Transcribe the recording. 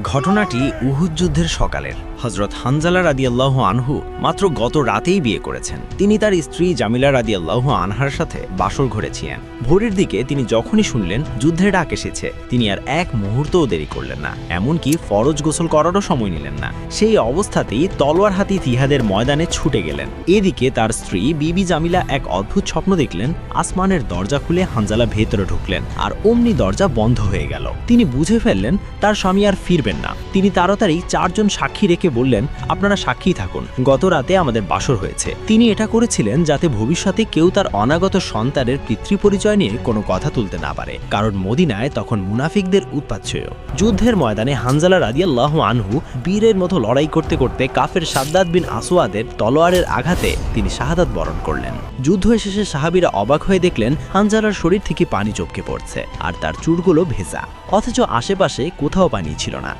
ঘটনাটি উহুদ যুদ্ধের সকালের। হযরত হানজালা রাদিয়াল্লাহু আনহু মাত্র গত রাতেই বিয়ে করেছেন। তিনি তার স্ত্রী জামিলা রাদিয়াল্লাহু আনহার সাথে বাসর ঘরে ছিলেন। ভোরের দিকে তিনি যখনই শুনলেন যুদ্ধের ডাক এসেছে, তিনি আর এক মুহূর্তও দেরি করলেন না, এমনকি ফরজ গোসল করারও সময় নিলেন না। সেই অবস্থাতেই তলোয়ার হাতি জিহাদের ময়দানে ছুটে গেলেন। এদিকে তার স্ত্রী বিবি জামিলা এক অদ্ভুত স্বপ্ন দেখলেন। আসমানের দরজা খুলে হানজালা ভেতরে ঢুকলেন, আর অমনি দরজা বন্ধ হয়ে গেল। তিনি বুঝে ফেললেন তার স্বামী আর ফিরবেন না। তিনি তাড়াতাড়ি 4 জন সাক্ষী রেখে বললেন, আপনারা সাক্ষী থাকুন, গত রাতে আমাদের বাসর হয়েছে। তিনি এটা করেছিলেন যাতে ভবিষ্যতে কেউ তার অনাগত সন্তানের পিতৃপরিচয় নিয়ে কোনো কথা তুলতে না পারে, কারণ মদিনায় তখন মুনাফিকদের উৎপাত ছিল। যুদ্ধের ময়দানে হানজালা রাদিয়াল্লাহু আনহু বীরের মতো লড়াই করতে করতে কাফের শাদ্দাদ বিন আসওয়াদের তলোয়ারের আঘাতে তিনি শাহাদাত বরণ করলেন। যুদ্ধ শেষে সাহাবীরা অবাক হয়ে দেখলেন হানজালার শরীর থেকে পানি চমকে পড়ছে, আর তার চুলগুলো ভেজা, অথচ আশেপাশে কোথাও পানি ছিল না।